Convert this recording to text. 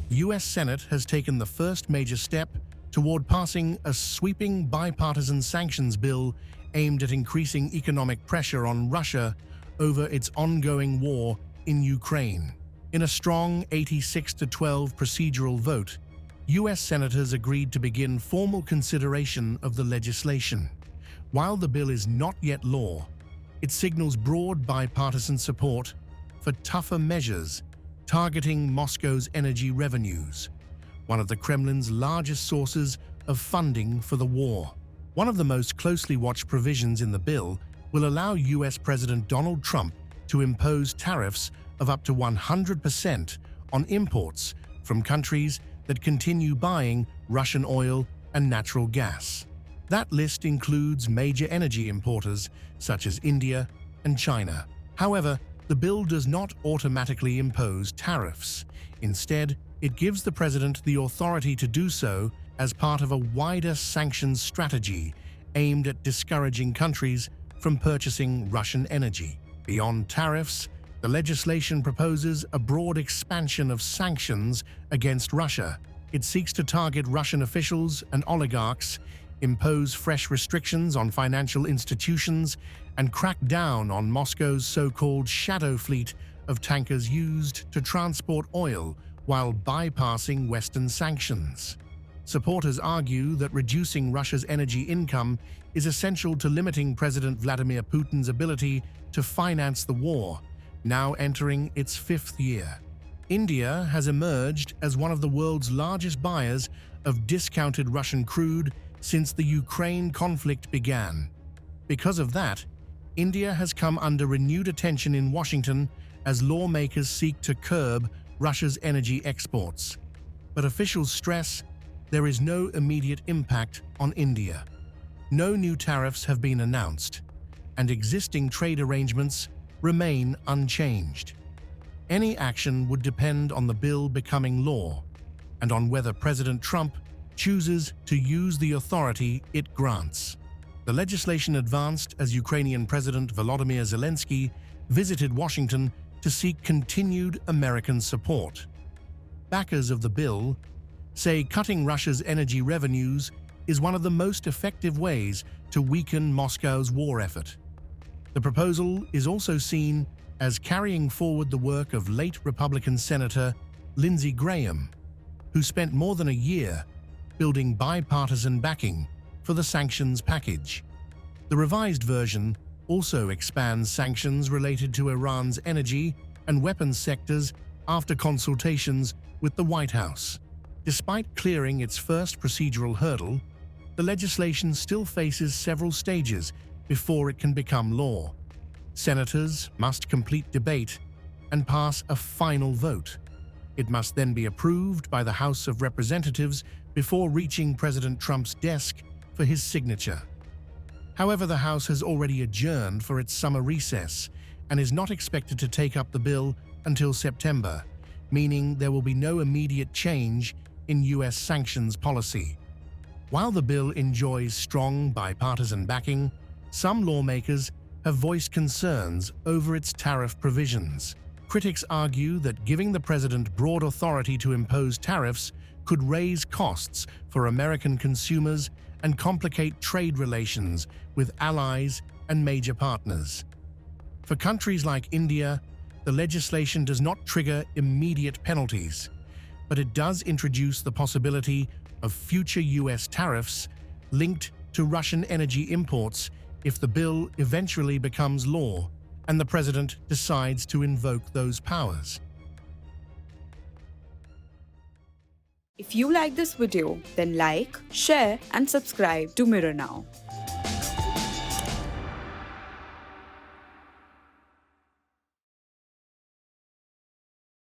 the US Senate has taken the first major step toward passing a sweeping bipartisan sanctions bill aimed at increasing economic pressure on Russia over its ongoing war in Ukraine. In a strong 86-12 procedural vote, US senators agreed to begin formal consideration of the legislation. While the bill is not yet law, it signals broad bipartisan support for tougher measures targeting Moscow's energy revenues, one of the Kremlin's largest sources of funding for the war. One of the most closely watched provisions in the bill will allow US President Donald Trump to impose tariffs of up to 100% on imports from countries that continue buying Russian oil and natural gas. That list includes major energy importers such as India and China. However, the bill does not automatically impose tariffs. Instead, it gives the president the authority to do so as part of a wider sanctions strategy aimed at discouraging countries from purchasing Russian energy. Beyond tariffs, the legislation proposes a broad expansion of sanctions against Russia. It seeks to target Russian officials and oligarchs, impose fresh restrictions on financial institutions, and crack down on Moscow's so-called shadow fleet of tankers used to transport oil while bypassing Western sanctions. Supporters argue that reducing Russia's energy income is essential to limiting President Vladimir Putin's ability to finance the war, now entering its fifth year. India has emerged as one of the world's largest buyers of discounted Russian crude since the Ukraine conflict began. Because of that, India has come under renewed attention in Washington as lawmakers seek to curb Russia's energy exports. But officials stress there is no immediate impact on India. No new tariffs have been announced, and existing trade arrangements remain unchanged. Any action would depend on the bill becoming law and on whether President Trump chooses to use the authority it grants. The legislation advanced as Ukrainian President Volodymyr Zelensky visited Washington to seek continued American support. Backers of the bill say cutting Russia's energy revenues is one of the most effective ways to weaken Moscow's war effort. The proposal is also seen as carrying forward the work of late Republican Senator Lindsey Graham, who spent more than a year building bipartisan backing for the sanctions package. The revised version also expands sanctions related to Iran's energy and weapons sectors after consultations with the White House. Despite clearing its first procedural hurdle, the legislation still faces several stages before it can become law. Senators must complete debate and pass a final vote. It must then be approved by the House of Representatives before reaching President Trump's desk for his signature. However, the House has already adjourned for its summer recess and is not expected to take up the bill until September, meaning there will be no immediate change in US sanctions policy. While the bill enjoys strong bipartisan backing, some lawmakers have voiced concerns over its tariff provisions. Critics argue that giving the president broad authority to impose tariffs could raise costs for American consumers and complicate trade relations with allies and major partners. For countries like India, the legislation does not trigger immediate penalties, but it does introduce the possibility of future US tariffs linked to Russian energy imports if the bill eventually becomes law and the president decides to invoke those powers. If you like this video, then like, share and subscribe to Mirror Now.